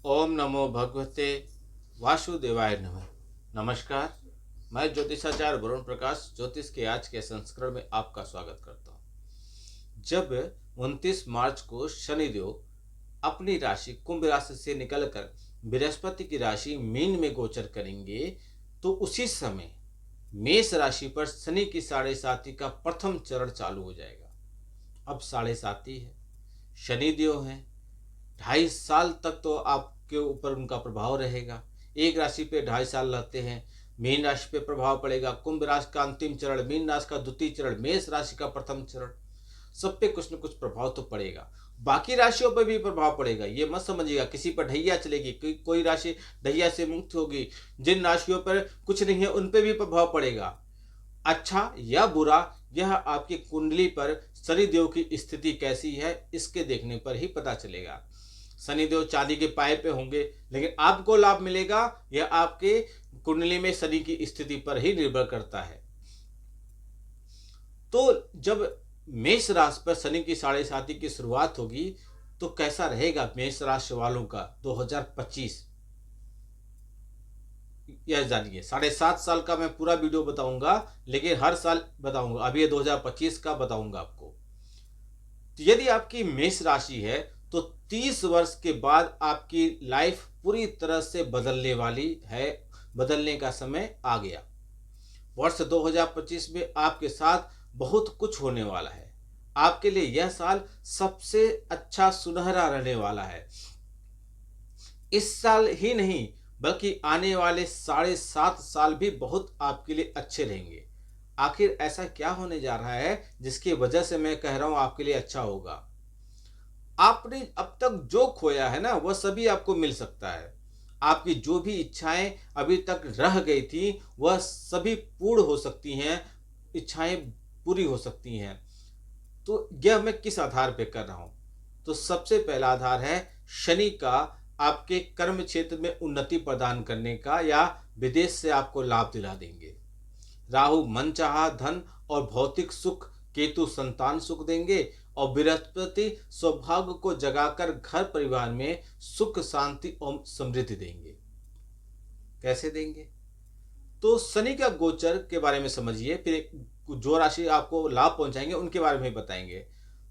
ओम नमो भगवते वासुदेवाय नमः। नमस्कार, मैं ज्योतिषाचार्य वरुण प्रकाश ज्योतिष के आज के संस्करण में आपका स्वागत करता हूँ। जब 29 मार्च को शनिदेव अपनी राशि कुंभ राशि से निकलकर बृहस्पति की राशि मीन में गोचर करेंगे, तो उसी समय मेष राशि पर शनि की साढ़े साती का प्रथम चरण चालू हो जाएगा। अब साढ़े साती है, शनिदेव है, 2.5 साल तक तो आपके ऊपर उनका प्रभाव रहेगा। एक राशि पे 2.5 साल रहते हैं। मीन राशि पे प्रभाव पड़ेगा, कुंभ राशि का अंतिम चरण, मीन राशि का द्वितीय चरण, मेष राशि का प्रथम चरण, सब पे कुछ न कुछ प्रभाव तो पड़ेगा। बाकी राशियों पर भी प्रभाव पड़ेगा, ये मत समझिएगा किसी पर ढैया चलेगी, कोई राशि ढैया से मुक्त होगी। जिन राशियों पर कुछ नहीं है उन पे भी प्रभाव पड़ेगा। अच्छा या बुरा, यह आपकी कुंडली पर शनिदेव की स्थिति कैसी है इसके देखने पर ही पता चलेगा। शनिदेव चांदी के पाए पे होंगे, लेकिन आपको लाभ मिलेगा यह आपके कुंडली में शनि की स्थिति पर ही निर्भर करता है। तो जब मेष राशि पर शनि की साढ़े साती की शुरुआत होगी तो कैसा रहेगा मेष राशि वालों का 2025, यह जानिए। 7.5 साल का मैं पूरा वीडियो बताऊंगा, लेकिन हर साल बताऊंगा। अभी ये 2025 का बताऊंगा आपको। तो यदि आपकी मेष राशि है तो 30 वर्ष के बाद आपकी लाइफ पूरी तरह से बदलने वाली है, बदलने का समय आ गया। वर्ष 2025 में आपके साथ बहुत कुछ होने वाला है। आपके लिए यह साल सबसे अच्छा सुनहरा रहने वाला है। इस साल ही नहीं बल्कि आने वाले 7.5 साल भी बहुत आपके लिए अच्छे रहेंगे। आखिर ऐसा क्या होने जा रहा है जिसकी वजह से मैं कह रहा हूं आपके लिए अच्छा होगा। आपने अब तक जो खोया है ना वह सभी आपको मिल सकता है। आपकी जो भी इच्छाएं अभी तक रह गई थी वह सभी पूर्ण हो सकती हैं, इच्छाएं पूरी हो सकती हैं। तो यह मैं किस आधार पे कर रहा हूं? तो सबसे पहला आधार है शनि का आपके कर्म क्षेत्र में उन्नति प्रदान करने का, या विदेश से आपको लाभ दिला देंगे। राहु मनचाहा धन और भौतिक सुख, केतु संतान सुख देंगे, और बृहस्पति सौभाग्य को जगाकर घर परिवार में सुख शांति और समृद्धि देंगे। कैसे देंगे? तो शनि का गोचर के बारे में समझिए, फिर जो राशि आपको लाभ पहुंचाएंगे उनके बारे में बताएंगे।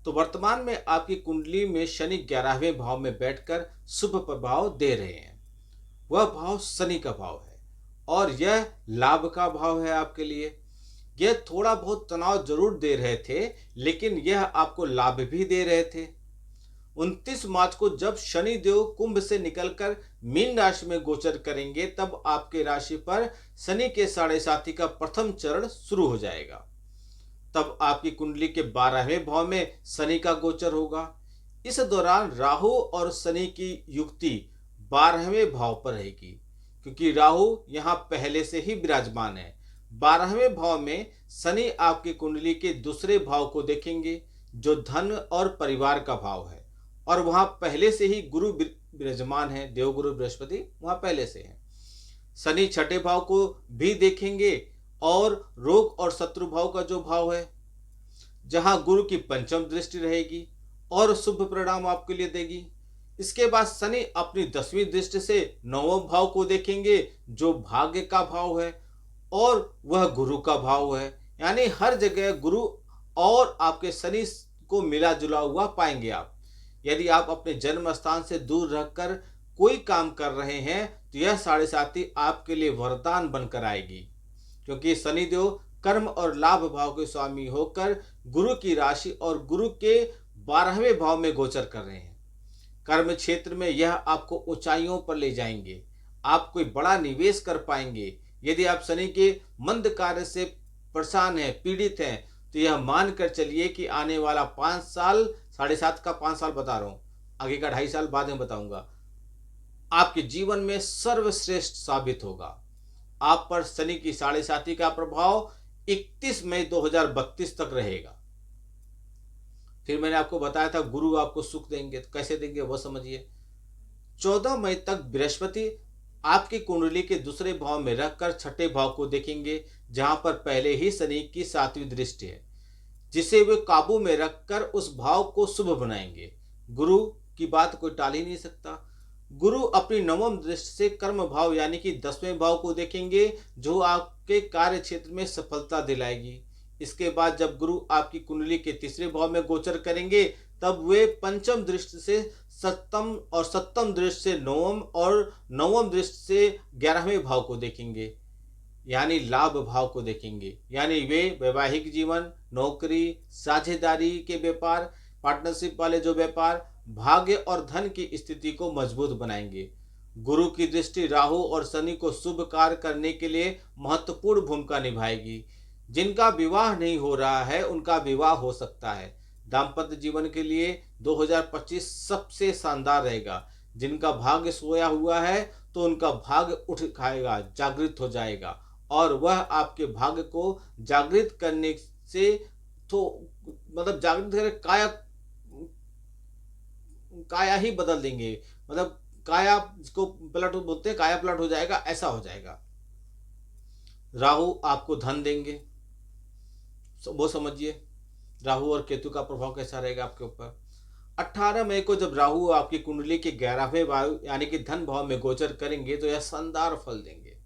तो वर्तमान में आपकी कुंडली में शनि 11वें भाव में बैठकर शुभ प्रभाव दे रहे हैं। वह भाव शनि का भाव है और यह लाभ का भाव है आपके लिए। यह थोड़ा बहुत तनाव जरूर दे रहे थे, लेकिन यह आपको लाभ भी दे रहे थे। 29 मार्च को जब शनि देव कुंभ से निकलकर मीन राशि में गोचर करेंगे, तब आपके राशि पर शनि के साढ़े साती का प्रथम चरण शुरू हो जाएगा। तब आपकी कुंडली के 12वें भाव में शनि का गोचर होगा। इस दौरान राहु और शनि की युक्ति 12वें भाव पर रहेगी, क्योंकि राहु यहां पहले से ही विराजमान है। 12वें भाव में शनि आपकी कुंडली के दूसरे भाव को देखेंगे, जो धन और परिवार का भाव है, और वहां पहले से ही गुरु विराजमान है, देवगुरु बृहस्पति वहां पहले से है। शनि छठे भाव को भी देखेंगे, और रोग और शत्रु भाव का जो भाव है, जहां गुरु की पंचम दृष्टि रहेगी और शुभ परिणाम आपके लिए देगी। इसके बाद शनि अपनी 10वीं दृष्टि से 9वें भाव को देखेंगे, जो भाग्य का भाव है और वह गुरु का भाव है। यानी हर जगह गुरु और आपके शनि को मिला जुला हुआ पाएंगे आप। यदि आप अपने जन्म स्थान से दूर रहकर कोई काम कर रहे हैं तो यह साढ़े साती आपके लिए वरदान बनकर आएगी, क्योंकि शनिदेव कर्म और लाभ भाव के स्वामी होकर गुरु की राशि और गुरु के 12वें भाव में गोचर कर रहे हैं। कर्म क्षेत्र में यह आपको ऊंचाइयों पर ले जाएंगे। आप कोई बड़ा निवेश कर पाएंगे। यदि आप शनि के मंद कार्य से परेशान हैं, पीड़ित हैं, तो यह मानकर चलिए कि आने वाला 5 साल, 7.5 का 5 साल बता रहा हूं, आगे का 2.5 साल बाद में बताऊंगा, आपके जीवन में सर्वश्रेष्ठ साबित होगा। आप पर शनि की साढ़े साती का प्रभाव 31 मई 2032 तक रहेगा। फिर मैंने आपको बताया था गुरु आपको सुख देंगे, तो कैसे देंगे वह समझिए। 14 मई तक बृहस्पति आपकी कुंडली के दूसरे भाव में रहकर छठे भाव को देखेंगे, जहां पर पहले ही शनि की 7वीं दृष्टि है, जिसे वे काबू में रखकर उस भाव को शुभ बनाएंगे। गुरु की बात कोई टाल ही नहीं सकता। गुरु अपनी नवम दृष्टि से कर्म भाव यानी कि 10वें भाव को देखेंगे, जो आपके कार्य क्षेत्र में सफलता दिलाएगी। इसके बाद जब गुरु आपकी कुंडली के तीसरे भाव में गोचर करेंगे, तब वे पंचम दृष्टि से सप्तम और सप्तम दृष्टि से नवम और नवम दृष्टि से 11वें भाव को देखेंगे, यानी लाभ भाव को देखेंगे। यानी वे वैवाहिक जीवन, नौकरी, साझेदारी के व्यापार, पार्टनरशिप वाले जो व्यापार, भाग्य और धन की स्थिति को मजबूत बनाएंगे। गुरु की दृष्टि राहु और शनि को शुभ कार्य करने के लिए महत्वपूर्ण भूमिका निभाएगी। जिनका विवाह नहीं हो रहा है उनका विवाह हो सकता है। दाम्पत्य जीवन के लिए 2025 सबसे शानदार रहेगा। जिनका भाग्य सोया हुआ है तो उनका भाग्य उठ खाएगा, जागृत हो जाएगा, और वह आपके भाग्य को जागृत करने से तो मतलब जागृत करके काया काया ही बदल देंगे। मतलब काया जिसको पलट बोलते हैं, काया पलट हो जाएगा, ऐसा हो जाएगा। राहु आपको धन देंगे, वो समझिए राहु और केतु का प्रभाव कैसा रहेगा आपके ऊपर। 18 मई को जब राहु आपकी कुंडली के 11वें भाव यानी कि धन भाव में गोचर करेंगे तो यह शानदार फल देंगे,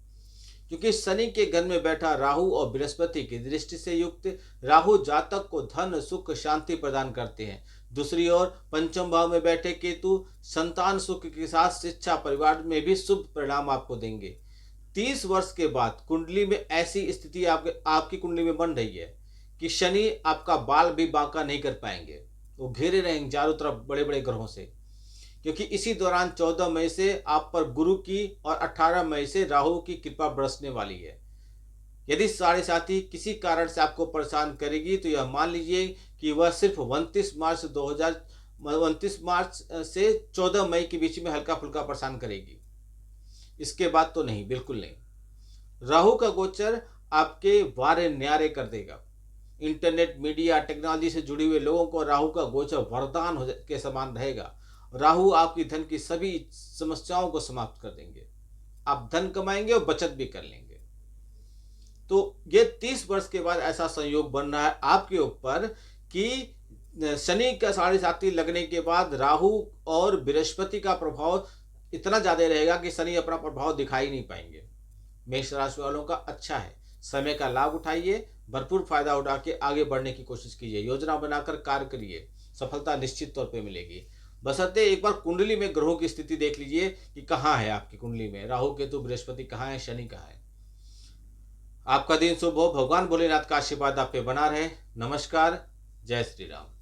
क्योंकि शनि के घर में बैठा राहु और बृहस्पति की दृष्टि से युक्त राहु जातक को धन, सुख, शांति प्रदान करते हैं। दूसरी ओर पंचम भाव में बैठे केतु संतान सुख के साथ शिक्षा, परिवार में भी शुभ परिणाम आपको देंगे। 30 वर्ष के बाद कुंडली में ऐसी स्थिति आपकी कुंडली में बन रही है कि शनि आपका बाल भी बांका नहीं कर पाएंगे, वो घेरे रहेंगे चारों तरफ बड़े बड़े ग्रहों से, क्योंकि इसी दौरान 14 मई से आप पर गुरु की और 18 मई से राहु की कृपा बरसने वाली है। यदि साढ़े साथी किसी कारण से आपको परेशान करेगी तो यह मान लीजिए कि वह सिर्फ 29 मार्च से 14 मई के बीच में हल्का फुल्का परेशान करेगी। इसके बाद तो नहीं, बिल्कुल नहीं। राहु का गोचर आपके वारे न्यारे कर देगा। इंटरनेट, मीडिया, टेक्नोलॉजी से जुड़े हुए लोगों को राहु का गोचर वरदान के समान रहेगा। राहु आपकी धन की सभी समस्याओं को समाप्त कर देंगे। आप धन कमाएंगे और बचत भी कर लेंगे। तो ये 30 वर्ष के बाद ऐसा संयोग बन रहा है आपके ऊपर कि शनि का साढ़े साथी लगने के बाद राहु और बृहस्पति का प्रभाव इतना ज्यादा रहेगा कि शनि अपना प्रभाव दिखाई नहीं पाएंगे। मेष राशि वालों का अच्छा है, समय का लाभ उठाइए, भरपूर फायदा उठा के आगे बढ़ने की कोशिश कीजिए, योजना बनाकर कार्य करिए, सफलता निश्चित तौर पे मिलेगी। बशर्ते एक बार कुंडली में ग्रहों की स्थिति देख लीजिए कि कहाँ है आपकी कुंडली में राहु, केतु, बृहस्पति कहाँ है, शनि कहाँ है। आपका दिन शुभ हो। भगवान भोलेनाथ का आशीर्वाद आप पे बना रहे। नमस्कार। जय श्री राम।